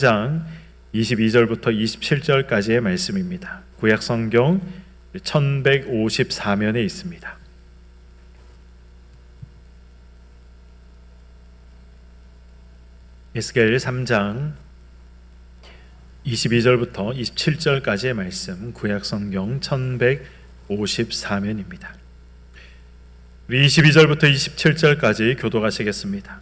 장 22절부터 27절까지의 말씀입니다. 구약 성경 1154면에 있습니다. 에스겔 3장 22절부터 27절까지의 말씀, 구약 성경 1154면입니다. 우리 22절부터 27절까지 교독하시겠습니다.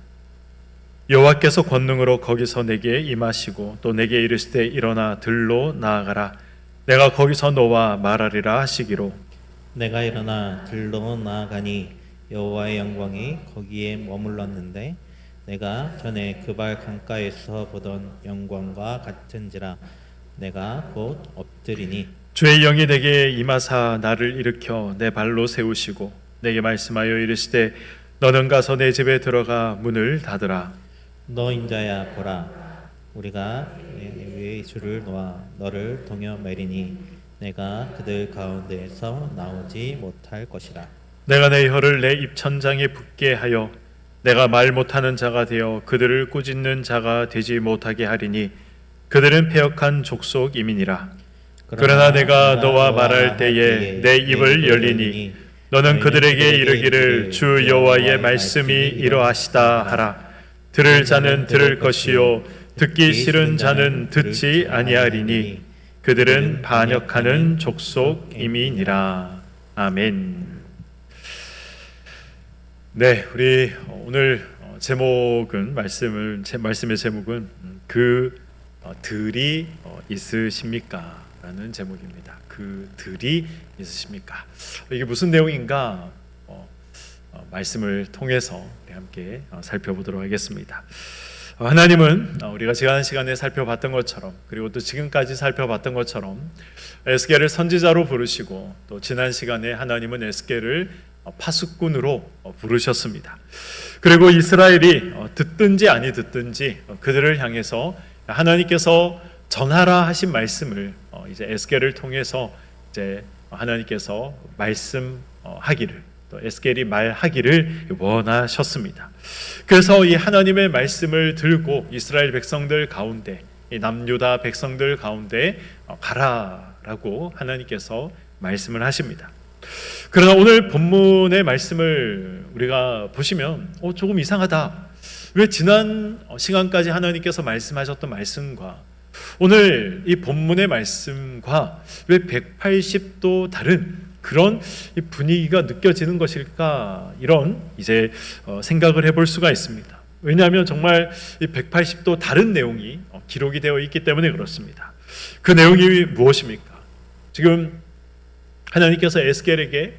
여호와께서 권능으로 거기서 내게 임하시고 또 내게 이르시되 일어나 들로 나아가라. 내가 거기서 너와 말하리라 하시기로 내가 일어나 들로 나아가니 여호와의 영광이 거기에 머물렀는데 내가 전에 그발 강가에서 보던 영광과 같은지라. 내가 곧 엎드리니 주의 영이 내게 임하사 나를 일으켜 내 발로 세우시고 내게 말씀하여 이르시되 너는 가서 내 집에 들어가 문을 닫으라. 너 인자야 보라, 우리가 내 위에 줄을 놓아 너를 동여 매리니 내가 그들 가운데에서 나오지 못할 것이라. 내가 내 혀를 내 입천장에 붙게 하여 내가 말 못하는 자가 되어 그들을 꾸짖는 자가 되지 못하게 하리니 그들은 패역한 족속임이니라. 그러나 내가 너와 말할 때에 내 입을 열리니 너는 그들에게 이르기를 주 여호와의 말씀이 이러하시다 하라. 들을 자는 들을 것이요 듣기 싫은 자는 듣지 아니하리니 그들은 반역하는 족속임이니라. 아멘. 네, 우리 오늘 제목은 말씀의 제목은 들이 있으십니까? 라는 제목입니다. 들이 있으십니까? 이게 무슨 내용인가? 말씀을 통해서 함께 살펴보도록 하겠습니다. 하나님은 우리가 지난 시간에 살펴봤던 것처럼, 그리고 또 지금까지 살펴봤던 것처럼 에스겔을 선지자로 부르시고, 또 지난 시간에 하나님은 에스겔을 파수꾼으로 부르셨습니다. 그리고 이스라엘이 듣든지 아니 듣든지 그들을 향해서 하나님께서 전하라 하신 말씀을 이제 에스겔을 통해서 이제 하나님께서 말씀하기를, 또 에스겔이 말하기를 원하셨습니다. 그래서 이 하나님의 말씀을 들고 이스라엘 백성들 가운데, 이 남유다 백성들 가운데 가라라고 하나님께서 말씀을 하십니다. 그러나 오늘 본문의 말씀을 우리가 보시면 조금 이상하다. 왜 지난 시간까지 하나님께서 말씀하셨던 말씀과 오늘 이 본문의 말씀과 왜 180도 다른 그런 분위기가 느껴지는 것일까? 이런 이제 생각을 해볼 수가 있습니다. 왜냐하면 정말 이 180도 다른 내용이 기록이 되어 있기 때문에 그렇습니다. 그 내용이 무엇입니까? 지금 하나님께서 에스겔에게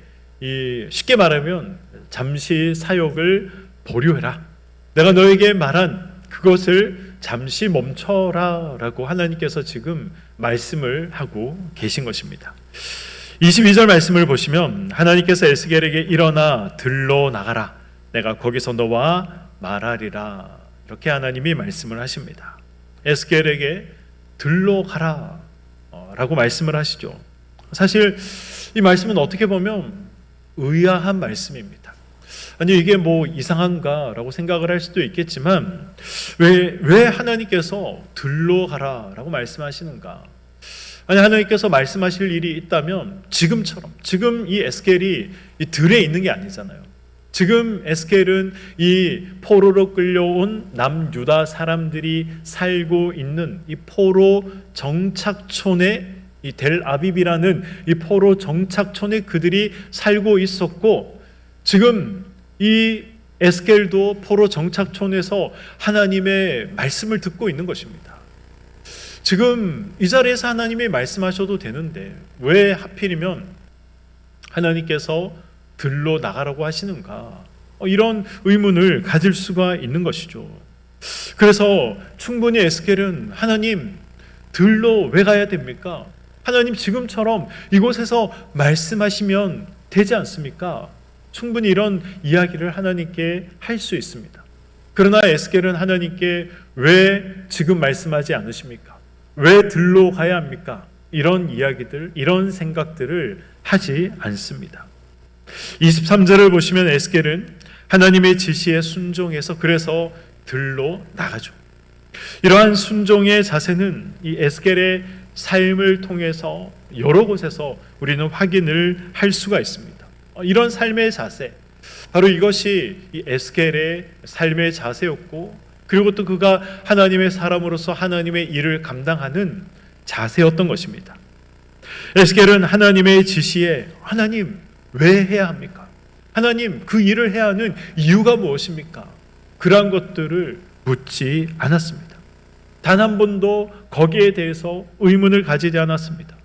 쉽게 말하면 잠시 사역을 보류해라. 내가 너에게 말한 그것을 잠시 멈춰라 라고 하나님께서 지금 말씀을 하고 계신 것입니다. 22절 말씀을 보시면 하나님께서 에스겔에게 일어나 들로 나가라. 내가 거기서 너와 말하리라. 이렇게 하나님이 말씀을 하십니다. 에스겔에게 들로 가라 라고 말씀을 하시죠. 사실 이 말씀은 어떻게 보면 의아한 말씀입니다. 아니 이게 뭐 이상한가 라고 생각을 할 수도 있겠지만 왜 하나님께서 들로 가라 라고 말씀하시는가? 아니 하나님께서 말씀하실 일이 있다면 지금처럼, 지금 이 에스겔이 이 들에 있는 게 아니잖아요. 지금 에스겔은 이 포로로 끌려온 남유다 사람들이 살고 있는 이 포로 정착촌에, 이 델아빕이라는 이 포로 정착촌에 그들이 살고 있었고, 지금 이 에스겔도 포로 정착촌에서 하나님의 말씀을 듣고 있는 것입니다. 지금 이 자리에서 하나님이 말씀하셔도 되는데 왜 하필이면 하나님께서 들로 나가라고 하시는가? 이런 의문을 가질 수가 있는 것이죠. 그래서 충분히 에스겔은 하나님 들로 왜 가야 됩니까? 하나님 지금처럼 이곳에서 말씀하시면 되지 않습니까? 충분히 이런 이야기를 하나님께 할 수 있습니다. 그러나 에스겔은 하나님께 왜 지금 말씀하지 않으십니까? 왜 들로 가야 합니까? 이런 이야기들, 이런 생각들을 하지 않습니다. 23절을 보시면 에스겔은 하나님의 지시에 순종해서 그래서 들로 나가죠. 이러한 순종의 자세는 이 에스겔의 삶을 통해서 여러 곳에서 우리는 확인을 할 수가 있습니다. 이런 삶의 자세, 바로 이것이 이 에스겔의 삶의 자세였고, 그리고 또 그가 하나님의 사람으로서 하나님의 일을 감당하는 자세였던 것입니다. 에스겔은 하나님의 지시에 하나님 왜 해야 합니까? 하나님 그 일을 해야 하는 이유가 무엇입니까? 그러한 것들을 묻지 않았습니다. 단 한 번도 거기에 대해서 의문을 가지지 않았습니다.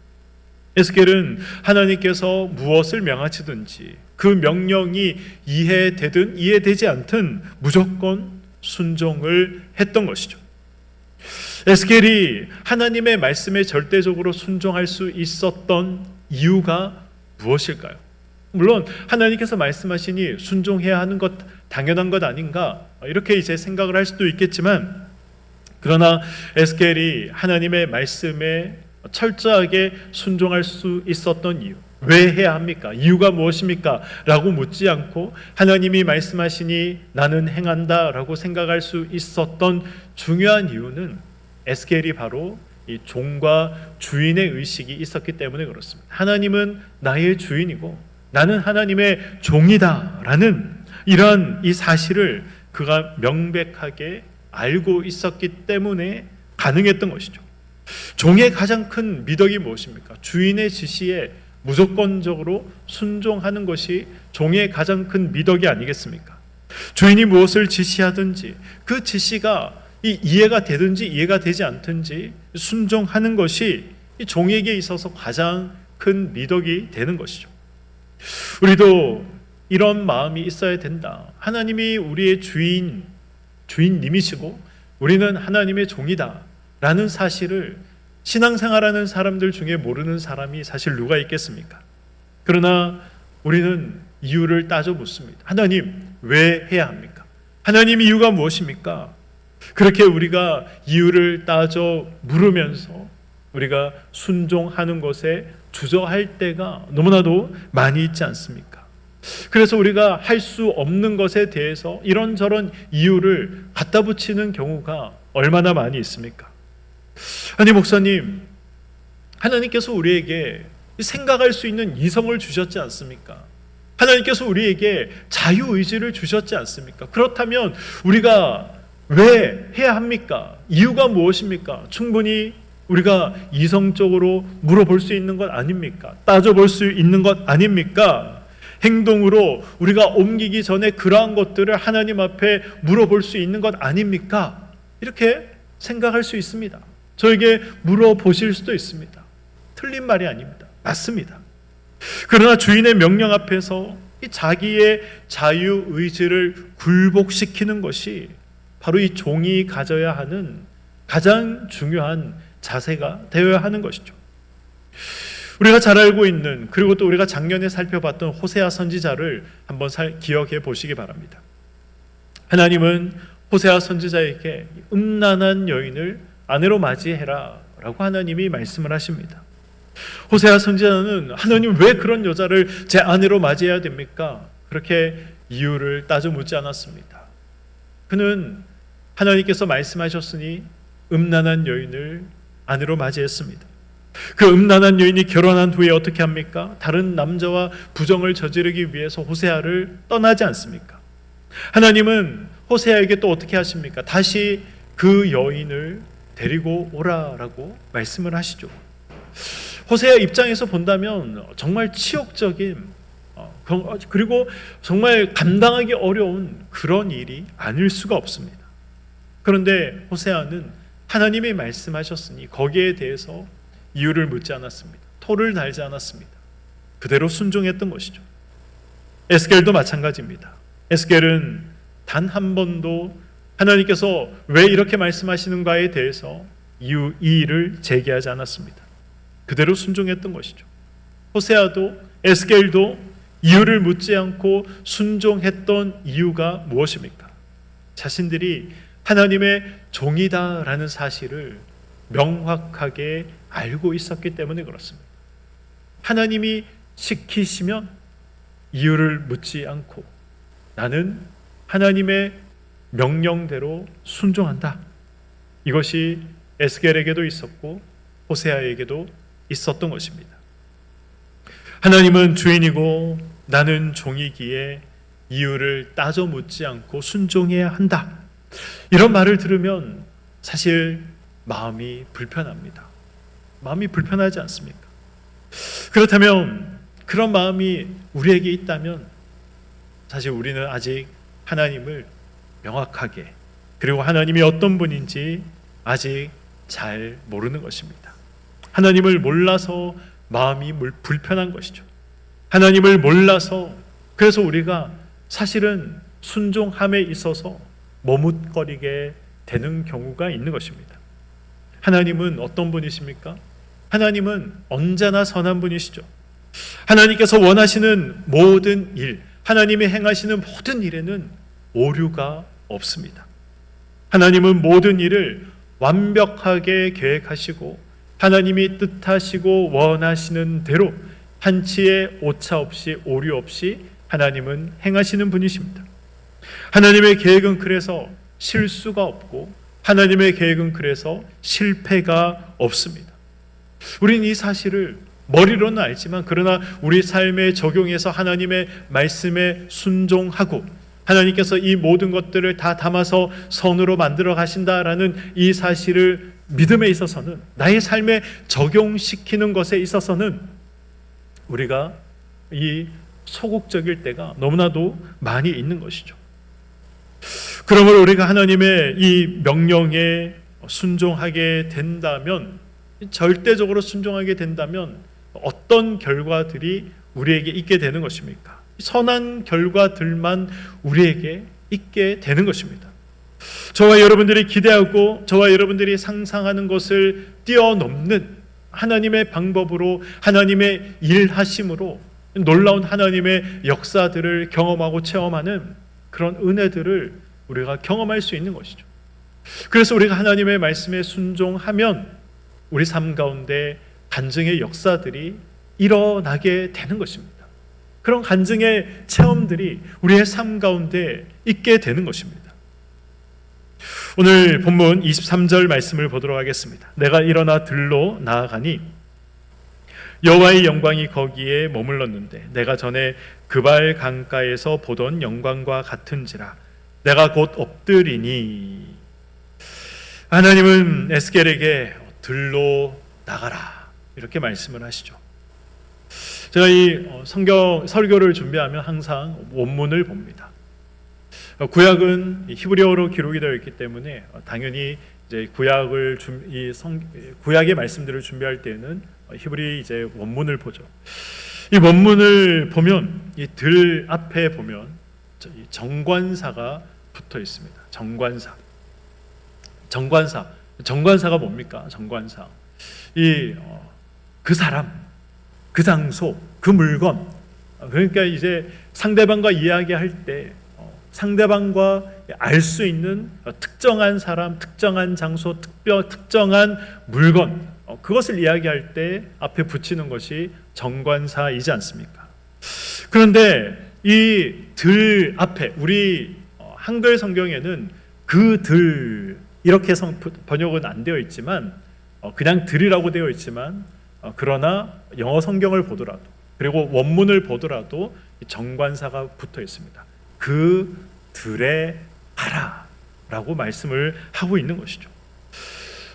에스겔은 하나님께서 무엇을 명하시든지 그 명령이 이해되든 이해되지 않든 무조건 순종을 했던 것이죠. 에스겔이 하나님의 말씀에 절대적으로 순종할 수 있었던 이유가 무엇일까요? 물론 하나님께서 말씀하시니 순종해야 하는 것 당연한 것 아닌가, 이렇게 이제 생각을 할 수도 있겠지만, 그러나 에스겔이 하나님의 말씀에 철저하게 순종할 수 있었던 이유, 왜 해야 합니까? 이유가 무엇입니까? 라고 묻지 않고 하나님이 말씀하시니 나는 행한다 라고 생각할 수 있었던 중요한 이유는 에스겔이 바로 이 종과 주인의 의식이 있었기 때문에 그렇습니다. 하나님은 나의 주인이고 나는 하나님의 종이다 라는 이러한 이 사실을 그가 명백하게 알고 있었기 때문에 가능했던 것이죠. 종의 가장 큰 미덕이 무엇입니까? 주인의 지시에 무조건적으로 순종하는 것이 종의 가장 큰 미덕이 아니겠습니까? 주인이 무엇을 지시하든지 그 지시가 이해가 되든지 이해가 되지 않든지 순종하는 것이 이 종에게 있어서 가장 큰 미덕이 되는 것이죠. 우리도 이런 마음이 있어야 된다. 하나님이 우리의 주인님이시고 우리는 하나님의 종이다 라는 사실을 신앙생활하는 사람들 중에 모르는 사람이 사실 누가 있겠습니까? 그러나 우리는 이유를 따져 묻습니다. 하나님 왜 해야 합니까? 하나님 이유가 무엇입니까? 그렇게 우리가 이유를 따져 물으면서 우리가 순종하는 것에 주저할 때가 너무나도 많이 있지 않습니까? 그래서 우리가 할 수 없는 것에 대해서 이런저런 이유를 갖다 붙이는 경우가 얼마나 많이 있습니까? 아니 목사님, 하나님께서 우리에게 생각할 수 있는 이성을 주셨지 않습니까? 하나님께서 우리에게 자유의지를 주셨지 않습니까? 그렇다면 우리가 왜 해야 합니까? 이유가 무엇입니까? 충분히 우리가 이성적으로 물어볼 수 있는 것 아닙니까? 따져볼 수 있는 것 아닙니까? 행동으로 우리가 옮기기 전에 그러한 것들을 하나님 앞에 물어볼 수 있는 것 아닙니까? 이렇게 생각할 수 있습니다. 저에게 물어보실 수도 있습니다. 틀린 말이 아닙니다. 맞습니다. 그러나 주인의 명령 앞에서 이 자기의 자유의지를 굴복시키는 것이 바로 이 종이 가져야 하는 가장 중요한 자세가 되어야 하는 것이죠. 우리가 잘 알고 있는, 그리고 또 우리가 작년에 살펴봤던 호세아 선지자를 한번 기억해 보시기 바랍니다. 하나님은 호세아 선지자에게 음란한 여인을 아내로 맞이해라 라고 하나님이 말씀을 하십니다. 호세아 선지자는 하나님 왜 그런 여자를 제 아내로 맞이해야 됩니까? 그렇게 이유를 따져 묻지 않았습니다. 그는 하나님께서 말씀하셨으니 음란한 여인을 아내로 맞이했습니다. 그 음란한 여인이 결혼한 후에 어떻게 합니까? 다른 남자와 부정을 저지르기 위해서 호세아를 떠나지 않습니까? 하나님은 호세아에게 또 어떻게 하십니까? 다시 그 여인을 데리고 오라라고 말씀을 하시죠. 호세아 입장에서 본다면 정말 치욕적인 그리고 정말 감당하기 어려운 그런 일이 아닐 수가 없습니다. 그런데 호세아는 하나님이 말씀하셨으니 거기에 대해서 이유를 묻지 않았습니다. 토를 달지 않았습니다. 그대로 순종했던 것이죠. 에스겔도 마찬가지입니다. 에스겔은 단 한 번도 하나님께서 왜 이렇게 말씀하시는가에 대해서 이의를 제기하지 않았습니다. 그대로 순종했던 것이죠. 호세아도 에스겔도 이유를 묻지 않고 순종했던 이유가 무엇입니까? 자신들이 하나님의 종이다라는 사실을 명확하게 알고 있었기 때문에 그렇습니다. 하나님이 시키시면 이유를 묻지 않고 나는 하나님의 명령대로 순종한다. 이것이 에스겔에게도 있었고 호세아에게도 있었던 것입니다. 하나님은 주인이고 나는 종이기에 이유를 따져 묻지 않고 순종해야 한다. 이런 말을 들으면 사실 마음이 불편합니다. 마음이 불편하지 않습니까? 그렇다면 그런 마음이 우리에게 있다면 사실 우리는 아직 하나님을 명확하게, 그리고 하나님이 어떤 분인지 아직 잘 모르는 것입니다. 하나님을 몰라서 마음이 불편한 것이죠. 하나님을 몰라서, 그래서 우리가 사실은 순종함에 있어서 머뭇거리게 되는 경우가 있는 것입니다. 하나님은 어떤 분이십니까? 하나님은 언제나 선한 분이시죠. 하나님께서 원하시는 모든 일, 하나님이 행하시는 모든 일에는 오류가 없습니다. 하나님은 모든 일을 완벽하게 계획하시고 하나님이 뜻하시고 원하시는 대로 한치의 오차 없이 오류 없이 하나님은 행하시는 분이십니다. 하나님의 계획은 그래서 실수가 없고 하나님의 계획은 그래서 실패가 없습니다. 우리는 이 사실을 머리로는 알지만 그러나 우리 삶에 적용해서 하나님의 말씀에 순종하고 하나님께서 이 모든 것들을 다 담아서 선으로 만들어 가신다라는 이 사실을 믿음에 있어서는, 나의 삶에 적용시키는 것에 있어서는 우리가 이 소극적일 때가 너무나도 많이 있는 것이죠. 그러므로 우리가 하나님의 이 명령에 순종하게 된다면, 절대적으로 순종하게 된다면 어떤 결과들이 우리에게 있게 되는 것입니까? 선한 결과들만 우리에게 있게 되는 것입니다. 저와 여러분들이 기대하고 저와 여러분들이 상상하는 것을 뛰어넘는 하나님의 방법으로, 하나님의 일하심으로 놀라운 하나님의 역사들을 경험하고 체험하는 그런 은혜들을 우리가 경험할 수 있는 것이죠. 그래서 우리가 하나님의 말씀에 순종하면 우리 삶 가운데 간증의 역사들이 일어나게 되는 것입니다. 그런 간증의 체험들이 우리의 삶 가운데 있게 되는 것입니다. 오늘 본문 23절 말씀을 보도록 하겠습니다. 내가 일어나 들로 나아가니 여호와의 영광이 거기에 머물렀는데 내가 전에 그발 강가에서 보던 영광과 같은지라 내가 곧 엎드리니. 하나님은 에스겔에게 들로 나가라 이렇게 말씀을 하시죠. 제가 이 성경 설교를 준비하면 항상 원문을 봅니다. 구약은 히브리어로 기록이 되어 있기 때문에 당연히 이제 구약의 말씀들을 준비할 때는 히브리 이제 원문을 보죠. 이 원문을 보면 이 들 앞에 보면 정관사가 붙어 있습니다. 정관사가 뭡니까? 정관사. 그 사람, 그 장소, 그 물건. 그러니까 이제 상대방과 이야기할 때 상대방과 알 수 있는 특정한 사람, 특정한 장소, 특정한 물건, 그것을 이야기할 때 앞에 붙이는 것이 정관사이지 않습니까? 그런데 이 들 앞에 우리 한글 성경에는 그 들 이렇게 번역은 안 되어 있지만 그냥 들이라고 되어 있지만 그러나 영어 성경을 보더라도 그리고 원문을 보더라도 정관사가 붙어 있습니다. 그 들에 가라 라고 말씀을 하고 있는 것이죠.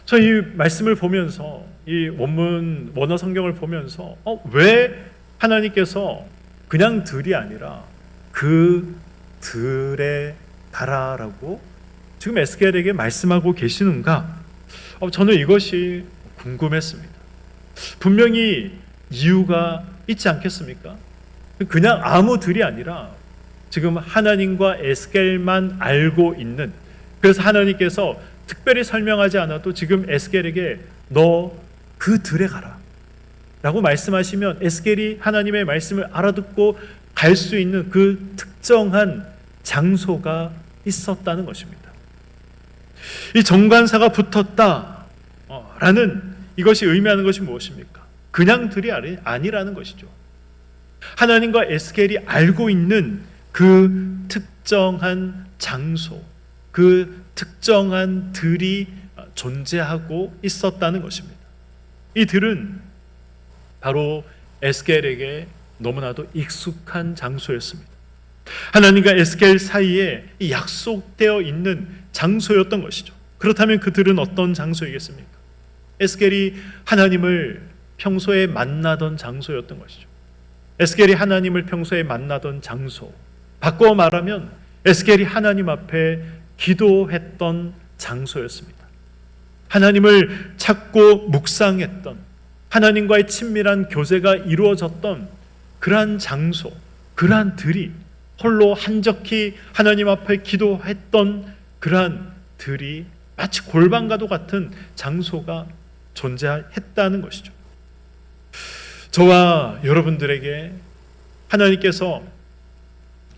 저 이 말씀을 보면서 이 원문 원어 성경을 보면서 왜 하나님께서 그냥 들이 아니라 그 들에 가라라고 지금 에스겔에게 말씀하고 계시는가? 저는 이것이 궁금했습니다. 분명히 이유가 있지 않겠습니까? 그냥 아무 들이 아니라 지금 하나님과 에스겔만 알고 있는, 그래서 하나님께서 특별히 설명하지 않아도 지금 에스겔에게 너 그 들에 가라 라고 말씀하시면 에스겔이 하나님의 말씀을 알아듣고 갈 수 있는 그 특정한 장소가 있었다는 것입니다. 이 정관사가 붙었다 라는 이것이 의미하는 것이 무엇입니까? 그냥 들이 아니라는 것이죠. 하나님과 에스겔이 알고 있는 그 특정한 장소, 그 특정한 들이 존재하고 있었다는 것입니다. 이 들은 바로 에스겔에게 너무나도 익숙한 장소였습니다. 하나님과 에스겔 사이에 약속되어 있는 장소였던 것이죠. 그렇다면 그 들은 어떤 장소이겠습니까? 에스겔이 하나님을 평소에 만나던 장소였던 것이죠. 에스겔이 하나님을 평소에 만나던 장소, 바꿔 말하면 에스겔이 하나님 앞에 기도했던 장소였습니다. 하나님을 찾고 묵상했던, 하나님과의 친밀한 교제가 이루어졌던 그러한 장소, 그러한 들이, 홀로 한적히 하나님 앞에 기도했던 그러한 들이 마치 골방과도 같은 장소가 존재했다는 것이죠. 저와 여러분들에게 하나님께서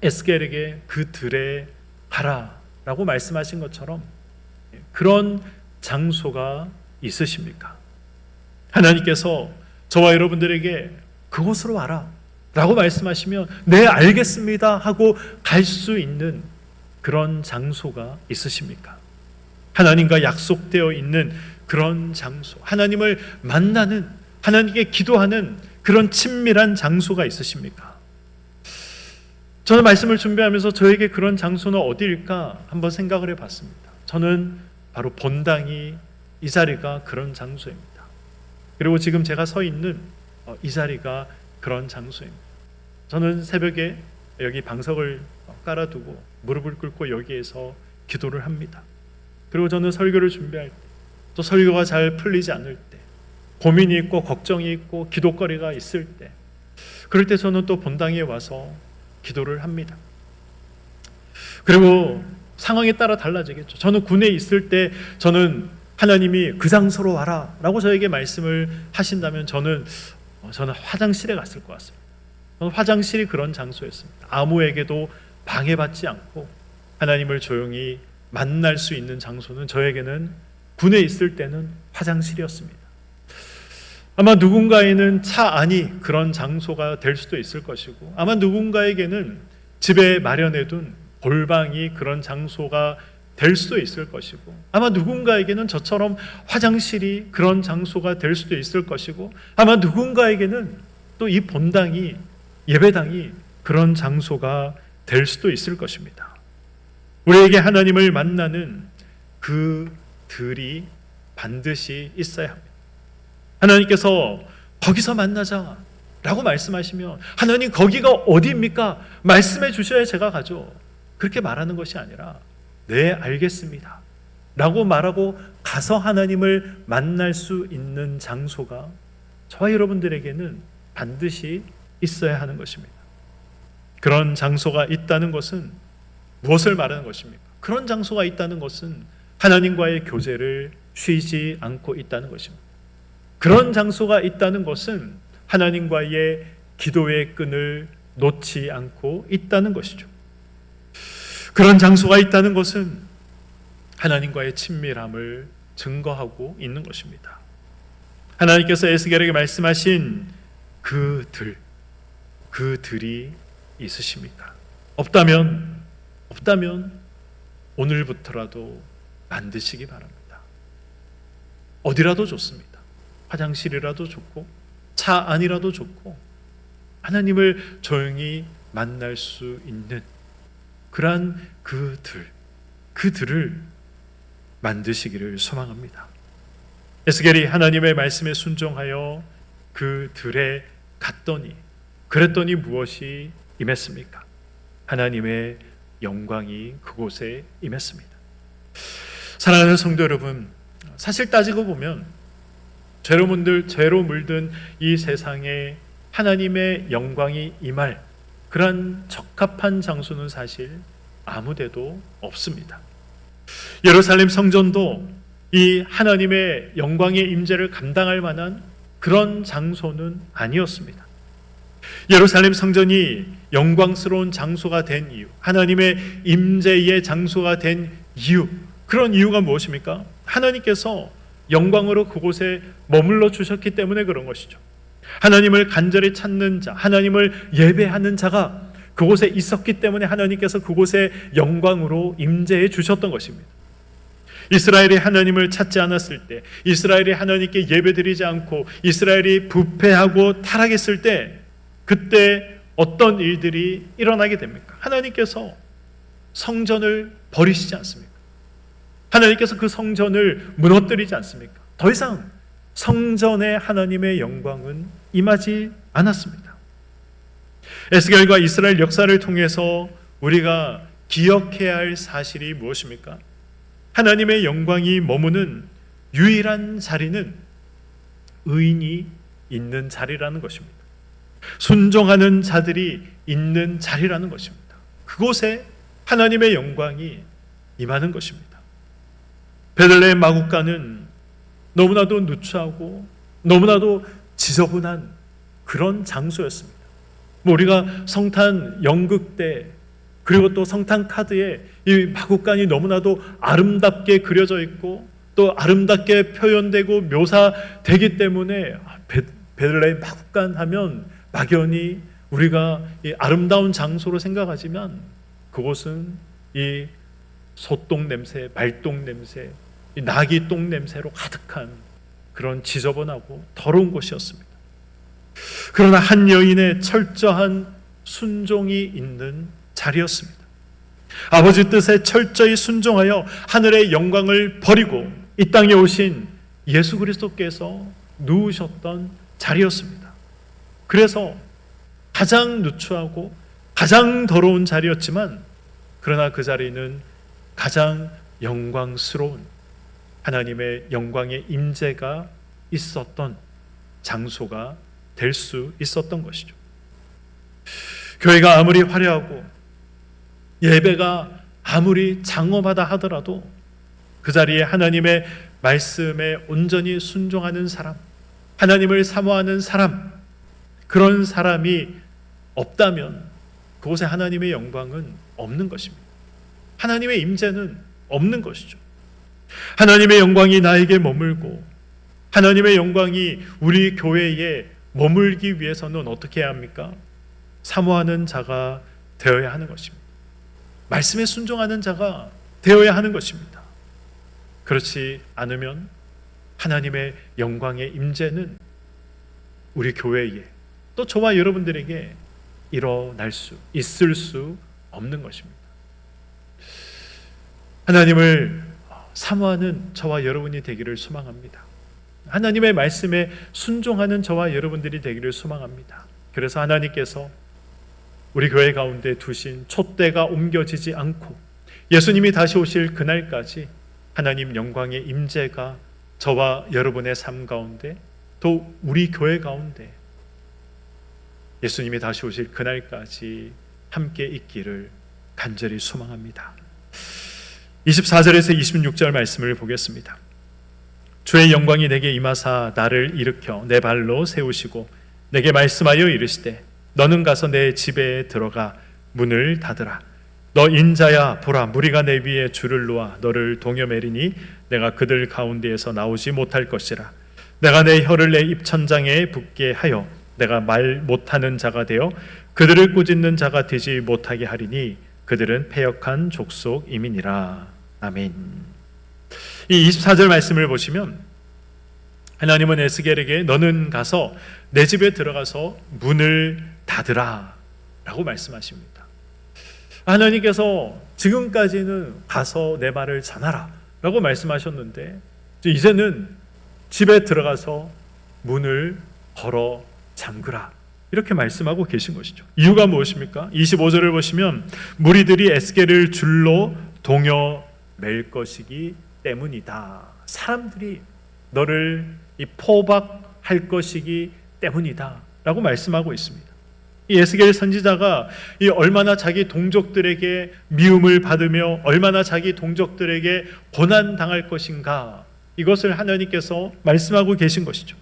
에스겔에게 그 들에 가라라고 말씀하신 것처럼 그런 장소가 있으십니까? 하나님께서 저와 여러분들에게 그곳으로 와라 라고 말씀하시면 네 알겠습니다 하고 갈 수 있는 그런 장소가 있으십니까? 하나님과 약속되어 있는 그런 장소, 하나님을 만나는, 하나님께 기도하는 그런 친밀한 장소가 있으십니까? 저는 말씀을 준비하면서 저에게 그런 장소는 어디일까 한번 생각을 해봤습니다. 저는 바로 본당이 이 자리가 그런 장소입니다. 그리고 지금 제가 서 있는 이 자리가 그런 장소입니다. 저는 새벽에 여기 방석을 깔아두고 무릎을 꿇고 여기에서 기도를 합니다. 그리고 저는 설교를 준비할 때, 또 설교가 잘 풀리지 않을 때, 고민이 있고 걱정이 있고 기도거리가 있을 때, 그럴 때 저는 또 본당에 와서 기도를 합니다. 그리고 상황에 따라 달라지겠죠. 저는 군에 있을 때 저는 하나님이 그 장소로 와라 라고 저에게 말씀을 하신다면 저는 화장실에 갔을 것 같습니다. 저는 화장실이 그런 장소였습니다. 아무에게도 방해받지 않고 하나님을 조용히 만날 수 있는 장소는 저에게는 군에 있을 때는 화장실이었습니다. 아마 누군가에는 차 안이 그런 장소가 될 수도 있을 것이고, 아마 누군가에게는 집에 마련해둔 골방이 그런 장소가 될 수도 있을 것이고, 아마 누군가에게는 저처럼 화장실이 그런 장소가 될 수도 있을 것이고, 아마 누군가에게는 또 이 본당이, 예배당이 그런 장소가 될 수도 있을 것입니다. 우리에게 하나님을 만나는 그 들이 반드시 있어야 합니다. 하나님께서 거기서 만나자 라고 말씀하시면 하나님 거기가 어디입니까? 말씀해 주셔야 제가 가죠. 그렇게 말하는 것이 아니라 네 알겠습니다 라고 말하고 가서 하나님을 만날 수 있는 장소가 저와 여러분들에게는 반드시 있어야 하는 것입니다. 그런 장소가 있다는 것은 무엇을 말하는 것입니까? 그런 장소가 있다는 것은 하나님과의 교제를 쉬지 않고 있다는 것입니다. 그런 장소가 있다는 것은 하나님과의 기도의 끈을 놓지 않고 있다는 것이죠. 그런 장소가 있다는 것은 하나님과의 친밀함을 증거하고 있는 것입니다. 하나님께서 에스겔에게 말씀하신 그 들이 있으십니까? 없다면 오늘부터라도 만드시기 바랍니다. 어디라도 좋습니다. 화장실이라도 좋고 차 안이라도 좋고 하나님을 조용히 만날 수 있는 그러한 그 들을 만드시기를 소망합니다. 에스겔이 하나님의 말씀에 순종하여 그 들에 갔더니 그랬더니 무엇이 임했습니까? 하나님의 영광이 그곳에 임했습니다. 사랑하는 성도 여러분, 사실 따지고 보면 죄로 물든 이 세상에 하나님의 영광이 임할 그런 적합한 장소는 사실 아무데도 없습니다. 예루살렘 성전도 이 하나님의 영광의 임재를 감당할 만한 그런 장소는 아니었습니다. 예루살렘 성전이 영광스러운 장소가 된 이유, 하나님의 임재의 장소가 된 이유, 그런 이유가 무엇입니까? 하나님께서 영광으로 그곳에 머물러 주셨기 때문에 그런 것이죠. 하나님을 간절히 찾는 자, 하나님을 예배하는 자가 그곳에 있었기 때문에 하나님께서 그곳에 영광으로 임재해 주셨던 것입니다. 이스라엘이 하나님을 찾지 않았을 때, 이스라엘이 하나님께 예배드리지 않고 이스라엘이 부패하고 타락했을 때, 그때 어떤 일들이 일어나게 됩니까? 하나님께서 성전을 버리시지 않습니까? 하나님께서 그 성전을 무너뜨리지 않습니까? 더 이상 성전에 하나님의 영광은 임하지 않았습니다. 에스겔과 이스라엘 역사를 통해서 우리가 기억해야 할 사실이 무엇입니까? 하나님의 영광이 머무는 유일한 자리는 의인이 있는 자리라는 것입니다. 순종하는 자들이 있는 자리라는 것입니다. 그곳에 하나님의 영광이 임하는 것입니다. 베들레헴 마국간은 너무나도 누추하고 너무나도 지저분한 그런 장소였습니다. 우리가 성탄 연극 때, 그리고 또 성탄 카드에 이 마국간이 너무나도 아름답게 그려져 있고 또 아름답게 표현되고 묘사되기 때문에 베들레헴 마국간 하면 막연히 우리가 이 아름다운 장소로 생각하지만, 그곳은 이 소똥 냄새, 말똥 냄새, 이 나귀 똥 냄새로 가득한 그런 지저분하고 더러운 곳이었습니다. 그러나 한 여인의 철저한 순종이 있는 자리였습니다. 아버지 뜻에 철저히 순종하여 하늘의 영광을 버리고 이 땅에 오신 예수 그리스도께서 누우셨던 자리였습니다. 그래서 가장 누추하고 가장 더러운 자리였지만, 그러나 그 자리는 가장 영광스러운 하나님의 영광의 임재가 있었던 장소가 될 수 있었던 것이죠. 교회가 아무리 화려하고 예배가 아무리 장엄하다 하더라도 그 자리에 하나님의 말씀에 온전히 순종하는 사람, 하나님을 사모하는 사람, 그런 사람이 없다면 그곳에 하나님의 영광은 없는 것입니다. 하나님의 임재는 없는 것이죠. 하나님의 영광이 나에게 머물고 하나님의 영광이 우리 교회에 머물기 위해서는 어떻게 해야 합니까? 사모하는 자가 되어야 하는 것입니다. 말씀에 순종하는 자가 되어야 하는 것입니다. 그렇지 않으면 하나님의 영광의 임재는 우리 교회에, 또 저와 여러분들에게 일어날 수, 있을 수 없는 것입니다. 하나님을 사모하는 저와 여러분이 되기를 소망합니다. 하나님의 말씀에 순종하는 저와 여러분들이 되기를 소망합니다. 그래서 하나님께서 우리 교회 가운데 두신 촛대가 옮겨지지 않고 예수님이 다시 오실 그날까지 하나님 영광의 임재가 저와 여러분의 삶 가운데, 또 우리 교회 가운데 예수님이 다시 오실 그날까지 함께 있기를 간절히 소망합니다. 24절에서 26절 말씀을 보겠습니다. 주의 영광이 내게 임하사 나를 일으켜 내 발로 세우시고 내게 말씀하여 이르시되 너는 가서 내 집에 들어가 문을 닫으라. 너 인자야, 보라, 무리가 내 위에 줄을 놓아 너를 동여매리니 내가 그들 가운데에서 나오지 못할 것이라. 내가 내 혀를 내 입천장에 붙게 하여 내가 말 못하는 자가 되어 그들을 꾸짖는 자가 되지 못하게 하리니 그들은 패역한 족속임이니라. 아멘. 이 24절 말씀을 보시면 하나님은 에스겔에게 너는 가서 내 집에 들어가서 문을 닫으라 라고 말씀하십니다. 하나님께서 지금까지는 가서 내 말을 전하라 라고 말씀하셨는데, 이제는 집에 들어가서 문을 걸어 잠그라 이렇게 말씀하고 계신 것이죠. 이유가 무엇입니까? 25절을 보시면 무리들이 에스겔을 줄로 동여 맬 것이기 때문이다. 사람들이 너를 포박할 것이기 때문이다 라고 말씀하고 있습니다. 이 에스겔 선지자가 얼마나 자기 동족들에게 미움을 받으며 얼마나 자기 동족들에게 고난당할 것인가, 이것을 하나님께서 말씀하고 계신 것이죠.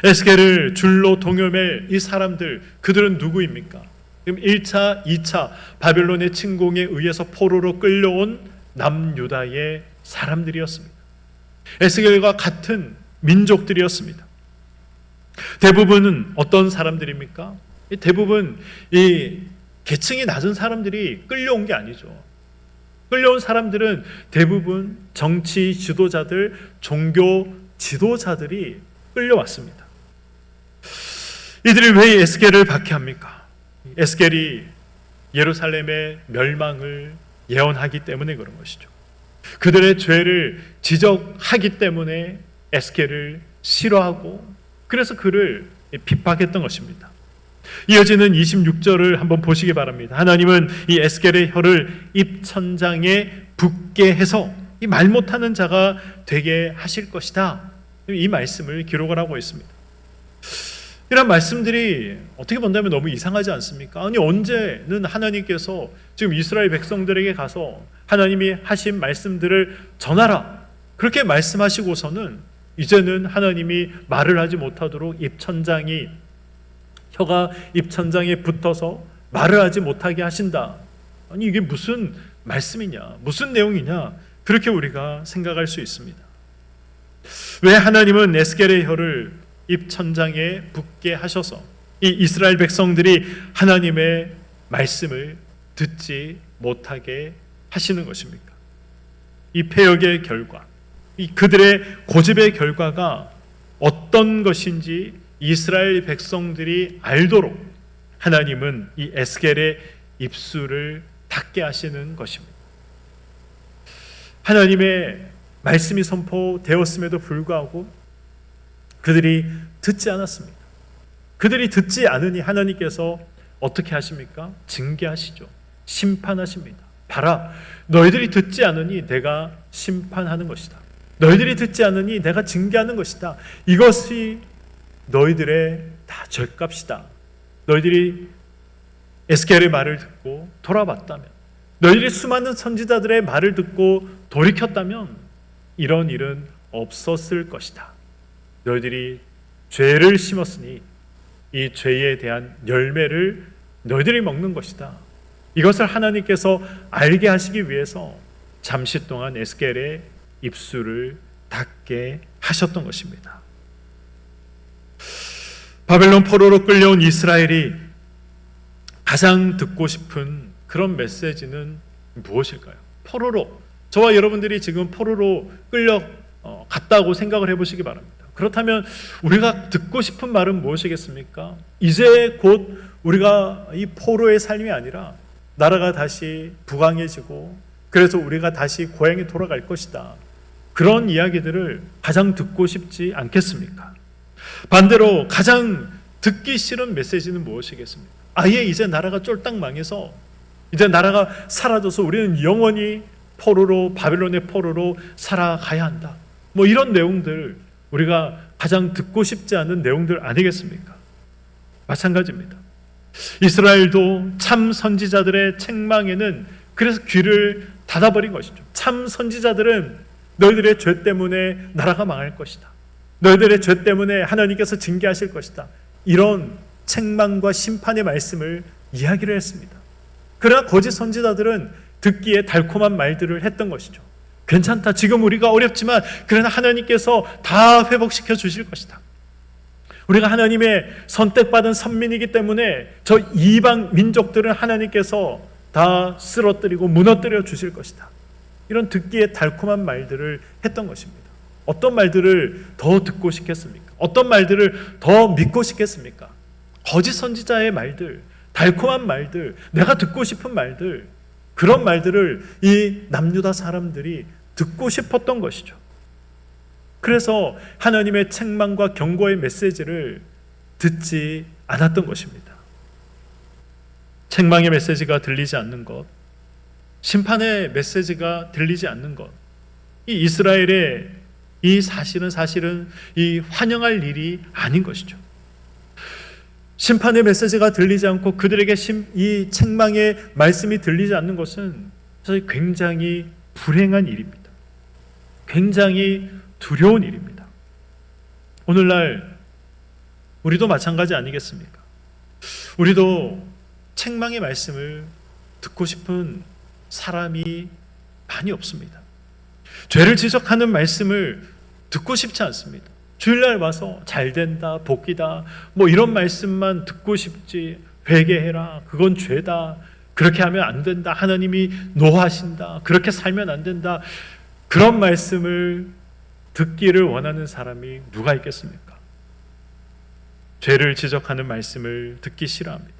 에스겔을 줄로 동여맬 이 사람들, 그들은 누구입니까? 1차, 2차 바벨론의 침공에 의해서 포로로 끌려온 남유다의 사람들이었습니다. 에스겔과 같은 민족들이었습니다. 대부분은 어떤 사람들입니까? 대부분 이 계층이 낮은 사람들이 끌려온 게 아니죠. 끌려온 사람들은 대부분 정치 지도자들, 종교 지도자들이 끌려왔습니다. 이들이 왜 에스겔을 박해합니까? 에스겔이 예루살렘의 멸망을 예언하기 때문에 그런 것이죠. 그들의 죄를 지적하기 때문에 에스겔을 싫어하고 그래서 그를 핍박했던 것입니다. 이어지는 26절을 한번 보시기 바랍니다. 하나님은 이 에스겔의 혀를 입천장에 붙게 해서 이 말 못하는 자가 되게 하실 것이다. 이 말씀을 기록을 하고 있습니다. 이런 말씀들이 어떻게 본다면 너무 이상하지 않습니까? 아니 언제는 하나님께서 지금 이스라엘 백성들에게 가서 하나님이 하신 말씀들을 전하라 그렇게 말씀하시고서는 이제는 하나님이 말을 하지 못하도록 혀가 입천장에 붙어서 말을 하지 못하게 하신다. 아니 이게 무슨 말씀이냐, 무슨 내용이냐, 그렇게 우리가 생각할 수 있습니다. 왜 하나님은 에스겔의 혀를 입천장에 붙게 하셔서 이 이스라엘 백성들이 하나님의 말씀을 듣지 못하게 하시는 것입니까? 이 패역의 결과, 이 그들의 고집의 결과가 어떤 것인지 이스라엘 백성들이 알도록 하나님은 이 에스겔의 입술을 닫게 하시는 것입니다. 하나님의 말씀이 선포되었음에도 불구하고 그들이 듣지 않았습니다. 그들이 듣지 않으니 하나님께서 어떻게 하십니까? 징계하시죠. 심판하십니다. 봐라, 너희들이 듣지 않으니 내가 심판하는 것이다. 너희들이 듣지 않으니 내가 징계하는 것이다. 이것이 너희들의 다 죄값이다. 너희들이 에스겔의 말을 듣고 돌아봤다면, 너희들이 수많은 선지자들의 말을 듣고 돌이켰다면 이런 일은 없었을 것이다. 너희들이 죄를 심었으니 이 죄에 대한 열매를 너희들이 먹는 것이다. 이것을 하나님께서 알게 하시기 위해서 잠시 동안 에스겔의 입술을 닫게 하셨던 것입니다. 바벨론 포로로 끌려온 이스라엘이 가장 듣고 싶은 그런 메시지는 무엇일까요? 포로로, 저와 여러분들이 지금 포로로 끌려갔다고 생각을 해보시기 바랍니다. 그렇다면 우리가 듣고 싶은 말은 무엇이겠습니까? 이제 곧 우리가 이 포로의 삶이 아니라 나라가 다시 부강해지고 그래서 우리가 다시 고향에 돌아갈 것이다. 그런 이야기들을 가장 듣고 싶지 않겠습니까? 반대로 가장 듣기 싫은 메시지는 무엇이겠습니까? 아예 이제 나라가 쫄딱 망해서 이제 나라가 사라져서 우리는 영원히 포로로, 바벨론의 포로로 살아가야 한다. 뭐 이런 내용들, 우리가 가장 듣고 싶지 않은 내용들 아니겠습니까? 마찬가지입니다. 이스라엘도 참 선지자들의 책망에는 그래서 귀를 닫아버린 것이죠. 참 선지자들은 너희들의 죄 때문에 나라가 망할 것이다. 너희들의 죄 때문에 하나님께서 징계하실 것이다. 이런 책망과 심판의 말씀을 이야기를 했습니다. 그러나 거짓 선지자들은 듣기에 달콤한 말들을 했던 것이죠. 괜찮다. 지금 우리가 어렵지만 그러나 하나님께서 다 회복시켜 주실 것이다. 우리가 하나님의 선택받은 선민이기 때문에 저 이방 민족들은 하나님께서 다 쓰러뜨리고 무너뜨려 주실 것이다. 이런 듣기에 달콤한 말들을 했던 것입니다. 어떤 말들을 더 듣고 싶겠습니까? 어떤 말들을 더 믿고 싶겠습니까? 거짓 선지자의 말들, 달콤한 말들, 내가 듣고 싶은 말들, 그런 말들을 이 남유다 사람들이 듣고 싶었던 것이죠. 그래서 하나님의 책망과 경고의 메시지를 듣지 않았던 것입니다. 책망의 메시지가 들리지 않는 것, 심판의 메시지가 들리지 않는 것, 이 이스라엘의 이 사실은 이 환영할 일이 아닌 것이죠. 심판의 메시지가 들리지 않고 그들에게 이 책망의 말씀이 들리지 않는 것은 사실 굉장히 불행한 일입니다. 굉장히 두려운 일입니다. 오늘날 우리도 마찬가지 아니겠습니까? 우리도 책망의 말씀을 듣고 싶은 사람이 많이 없습니다. 죄를 지적하는 말씀을 듣고 싶지 않습니다. 주일날 와서 잘 된다, 복이다, 뭐 이런 말씀만 듣고 싶지, 회개해라, 그건 죄다, 그렇게 하면 안 된다. 하나님이 노하신다. 그렇게 살면 안 된다. 그런 말씀을 듣기를 원하는 사람이 누가 있겠습니까? 죄를 지적하는 말씀을 듣기 싫어합니다.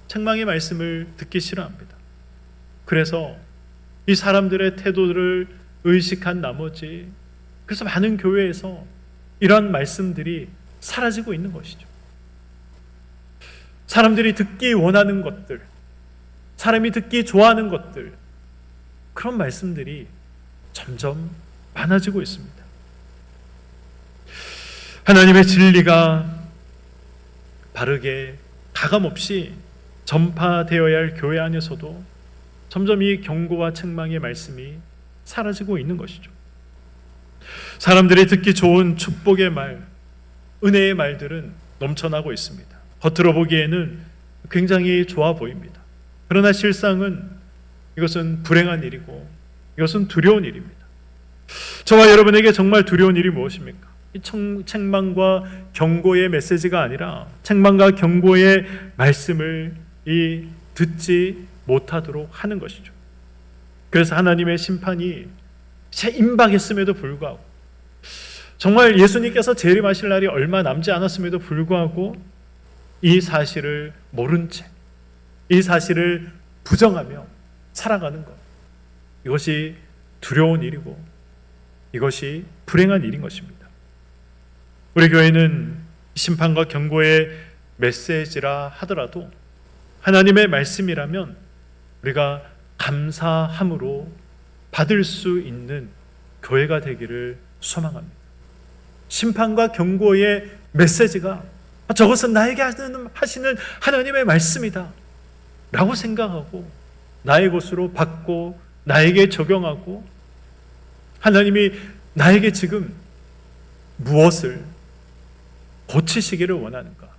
책망의 말씀을 듣기 싫어합니다. 그래서 이 사람들의 태도를 의식한 나머지 그래서 많은 교회에서 이런 말씀들이 사라지고 있는 것이죠. 사람들이 듣기 원하는 것들, 사람이 듣기 좋아하는 것들, 그런 말씀들이 점점 많아지고 있습니다. 하나님의 진리가 바르게 가감없이 전파되어야 할 교회 안에서도 점점 이 경고와 책망의 말씀이 사라지고 있는 것이죠. 사람들이 듣기 좋은 축복의 말, 은혜의 말들은 넘쳐나고 있습니다. 겉으로 보기에는 굉장히 좋아 보입니다. 그러나 실상은 이것은 불행한 일이고 이것은 두려운 일입니다. 저와 여러분에게 정말 두려운 일이 무엇입니까? 이 책망과 경고의 메시지가 아니라 책망과 경고의 말씀을 듣지 못하도록 하는 것이죠. 그래서 하나님의 심판이 임박했음에도 불구하고 정말 예수님께서 재림하실 날이 얼마 남지 않았음에도 불구하고 이 사실을 모른 채 이 사실을 부정하며 살아가는 것, 이것이 두려운 일이고 이것이 불행한 일인 것입니다. 우리 교회는 심판과 경고의 메시지라 하더라도 하나님의 말씀이라면 우리가 감사함으로 받을 수 있는 교회가 되기를 소망합니다. 심판과 경고의 메시지가 저것은 나에게 하시는 하나님의 말씀이다 라고 생각하고 나의 것으로 받고 나에게 적용하고 하나님이 나에게 지금 무엇을 고치시기를 원하는가,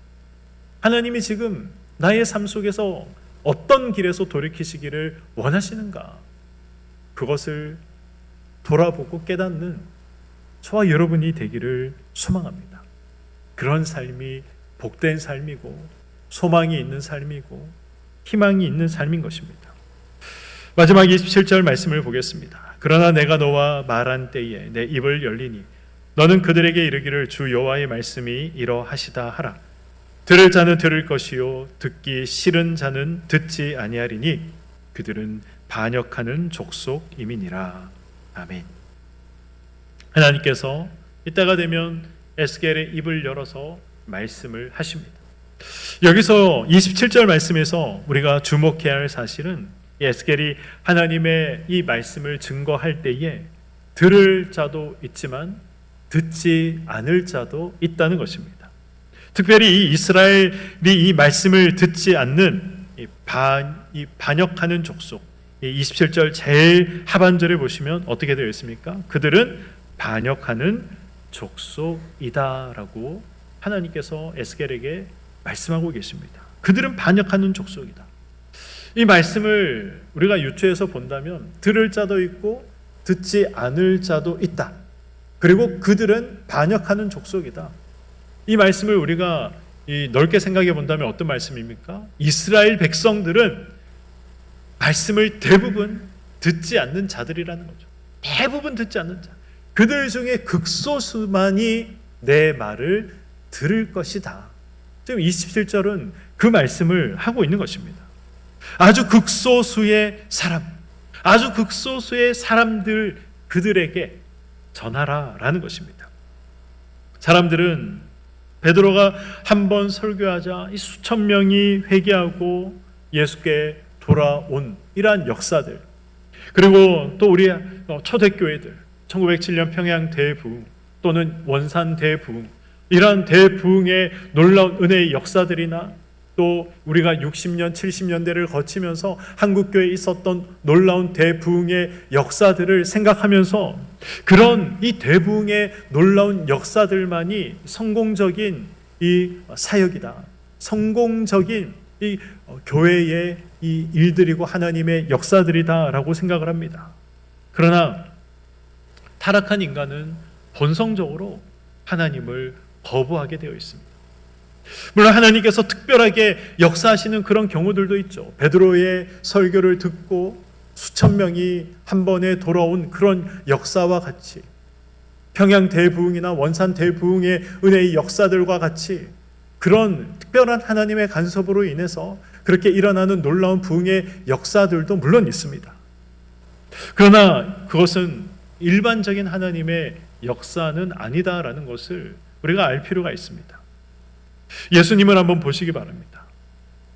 하나님이 지금 나의 삶 속에서 어떤 길에서 돌이키시기를 원하시는가, 그것을 돌아보고 깨닫는 저와 여러분이 되기를 소망합니다. 그런 삶이 복된 삶이고 소망이 있는 삶이고 희망이 있는 삶인 것입니다. 마지막 27절 말씀을 보겠습니다. 그러나 내가 너와 말한 때에 내 입을 열리니 너는 그들에게 이르기를 주 여호와의 말씀이 이러하시다 하라. 들을 자는 들을 것이요 듣기 싫은 자는 듣지 아니하리니 그들은 반역하는 족속임이니라. 아멘. 하나님께서 이때가 되면 에스겔의 입을 열어서 말씀을 하십니다. 여기서 27절 말씀에서 우리가 주목해야 할 사실은 에스겔이 하나님의 이 말씀을 증거할 때에 들을 자도 있지만 듣지 않을 자도 있다는 것입니다. 특별히 이 이스라엘이 이 말씀을 듣지 않는 반역하는 족속, 27절 제일 하반절에 보시면 어떻게 되어 있습니까? 그들은 반역하는 족속이다라고 하나님께서 에스겔에게 말씀하고 계십니다. 그들은 반역하는 족속이다. 이 말씀을 우리가 유추해서 본다면 들을 자도 있고 듣지 않을 자도 있다. 그리고 그들은 반역하는 족속이다. 이 말씀을 우리가 넓게 생각해 본다면 어떤 말씀입니까? 이스라엘 백성들은 말씀을 대부분 듣지 않는 자들이라는 거죠. 대부분 듣지 않는 자. 그들 중에 극소수만이 내 말을 들을 것이다. 지금 27절은 그 말씀을 하고 있는 것입니다. 아주 극소수의 사람, 아주 극소수의 사람들, 그들에게 전하라라는 것입니다. 사람들은 베드로가 한번 설교하자 이 수천 명이 회개하고 예수께 돌아온 이러한 역사들, 그리고 또 우리 초대교회들, 1907년 평양 대부흥 또는 원산 대부흥, 이러한 대부흥의 놀라운 은혜의 역사들이나 또 우리가 60년, 70년대를 거치면서 한국교회에 있었던 놀라운 대부흥의 역사들을 생각하면서 그런 이 대부흥의 놀라운 역사들만이 성공적인 이 사역이다, 성공적인 이 교회의 이 일들이고 하나님의 역사들이다라고 생각을 합니다. 그러나 타락한 인간은 본성적으로 하나님을 거부하게 되어 있습니다. 물론 하나님께서 특별하게 역사하시는 그런 경우들도 있죠. 베드로의 설교를 듣고 수천 명이 한 번에 돌아온 그런 역사와 같이, 평양 대부흥이나 원산 대부흥의 은혜의 역사들과 같이 그런 특별한 하나님의 간섭으로 인해서 그렇게 일어나는 놀라운 부흥의 역사들도 물론 있습니다. 그러나 그것은 일반적인 하나님의 역사는 아니다라는 것을 우리가 알 필요가 있습니다. 예수님을 한번 보시기 바랍니다.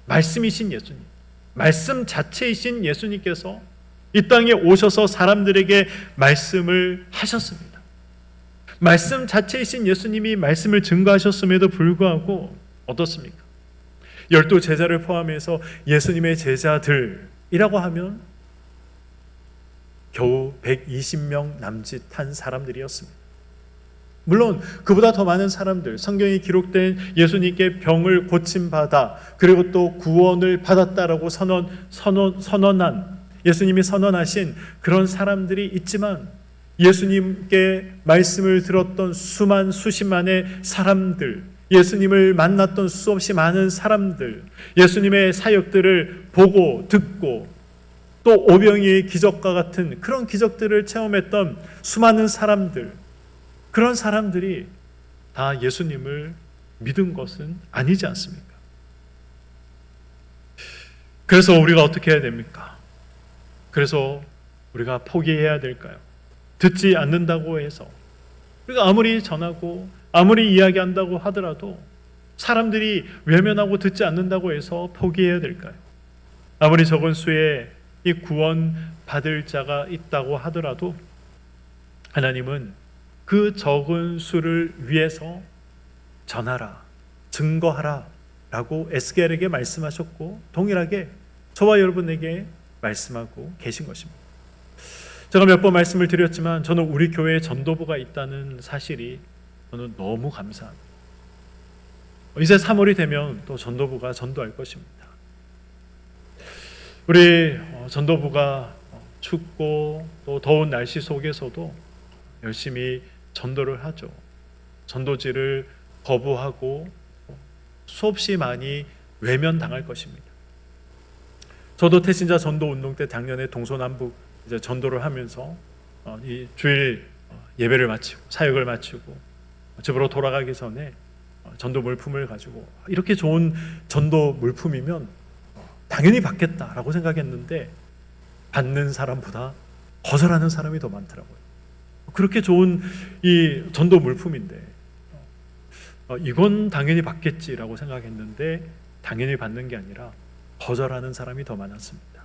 말씀이신 예수님, 말씀 자체이신 예수님께서 이 땅에 오셔서 사람들에게 말씀을 하셨습니다. 말씀 자체이신 예수님이 말씀을 증거하셨음에도 불구하고 어떻습니까? 12 제자를 포함해서 예수님의 제자들이라고 하면 겨우 120명 남짓한 사람들이었습니다. 물론 그보다 더 많은 사람들, 성경에 기록된 예수님께 병을 고침받아 그리고 또 구원을 받았다라고 선언한, 예수님이 선언하신 그런 사람들이 있지만, 예수님께 말씀을 들었던 수십만의 사람들, 예수님을 만났던 수없이 많은 사람들, 예수님의 사역들을 보고 듣고 또 오병이의 기적과 같은 그런 기적들을 체험했던 수많은 사람들, 그런 사람들이 다 예수님을 믿은 것은 아니지 않습니까? 그래서 우리가 어떻게 해야 됩니까? 그래서 우리가 포기해야 될까요? 듣지 않는다고 해서, 우리가 아무리 전하고 아무리 이야기한다고 하더라도 사람들이 외면하고 듣지 않는다고 해서 포기해야 될까요? 아무리 적은 수의 이 구원 받을 자가 있다고 하더라도 하나님은 그 적은 수를 위해서 전하라, 증거하라 라고 에스겔에게 말씀하셨고, 동일하게 저와 여러분에게 말씀하고 계신 것입니다. 제가 몇 번 말씀을 드렸지만 저는 우리 교회에 전도부가 있다는 사실이 저는 너무 감사합니다. 이제 3월이 되면 또 전도부가 전도할 것입니다. 우리 전도부가 춥고 또 더운 날씨 속에서도 열심히 전도를 하죠. 전도지를 거부하고 수없이 많이 외면당할 것입니다. 저도 태신자 전도 운동 때 작년에 동서남북 이제 전도를 하면서 이 주일 예배를 마치고 사역을 마치고 집으로 돌아가기 전에 전도 물품을 가지고, 이렇게 좋은 전도 물품이면 당연히 받겠다라고 생각했는데 받는 사람보다 거절하는 사람이 더 많더라고요. 그렇게 좋은 이 전도 물품인데 이건 당연히 받겠지라고 생각했는데 당연히 받는 게 아니라 거절하는 사람이 더 많았습니다.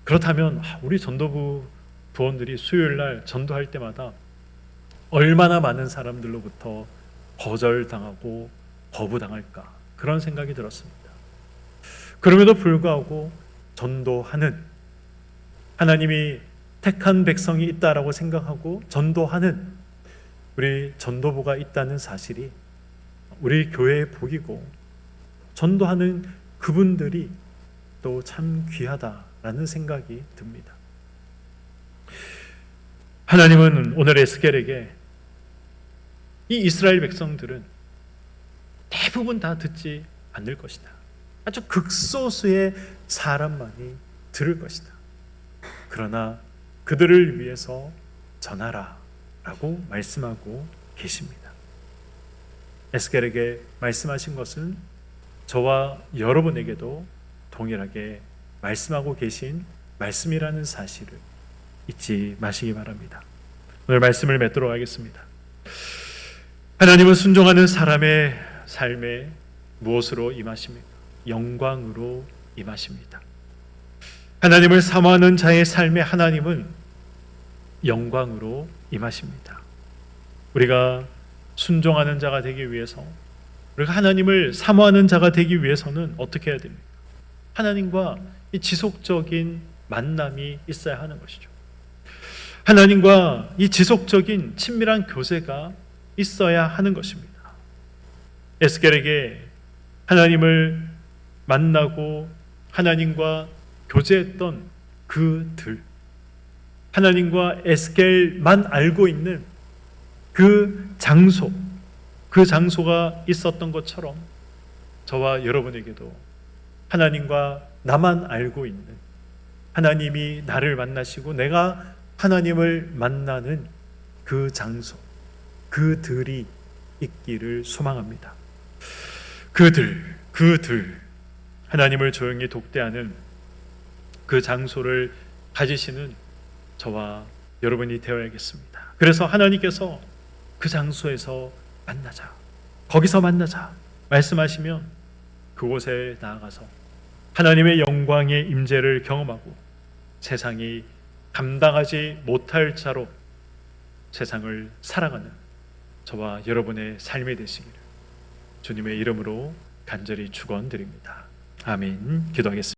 그렇다면 우리 전도부 부원들이 수요일 날 전도할 때마다 얼마나 많은 사람들로부터 거절당하고 거부당할까, 그런 생각이 들었습니다. 그럼에도 불구하고 전도하는, 하나님이 택한 백성이 있다라고 생각하고 전도하는 우리 전도부가 있다는 사실이 우리 교회의 복이고, 전도하는 그분들이 또 참 귀하다라는 생각이 듭니다. 하나님은 오늘 에스겔에게 이 이스라엘 백성들은 대부분 다 듣지 않을 것이다, 아주 극소수의 사람만이 들을 것이다, 그러나 그들을 위해서 전하라 라고 말씀하고 계십니다. 에스겔에게 말씀하신 것은 저와 여러분에게도 동일하게 말씀하고 계신 말씀이라는 사실을 잊지 마시기 바랍니다. 오늘 말씀을 맺도록 하겠습니다. 하나님은 순종하는 사람의 삶에 무엇으로 임하십니까? 영광으로 임하십니다. 하나님을 사모하는 자의 삶에 하나님은 영광으로 임하십니다. 우리가 순종하는 자가 되기 위해서, 우리가 하나님을 사모하는 자가 되기 위해서는 어떻게 해야 됩니까? 하나님과 이 지속적인 만남이 있어야 하는 것이죠. 하나님과 이 지속적인 친밀한 교제가 있어야 하는 것입니다. 에스겔에게 하나님을 만나고 하나님과 교제했던 그들, 하나님과 에스겔만 알고 있는 그 장소, 그 장소가 있었던 것처럼 저와 여러분에게도 하나님과 나만 알고 있는, 하나님이 나를 만나시고 내가 하나님을 만나는 그 장소, 그들이 있기를 소망합니다. 그들 하나님을 조용히 독대하는 그 장소를 가지시는 저와 여러분이 되어야겠습니다. 그래서 하나님께서 그 장소에서 만나자, 거기서 만나자 말씀하시면 그곳에 나아가서 하나님의 영광의 임재를 경험하고 세상이 감당하지 못할 자로 세상을 살아가는 저와 여러분의 삶이 되시기를 주님의 이름으로 간절히 축원드립니다. 아멘. 기도하겠습니다.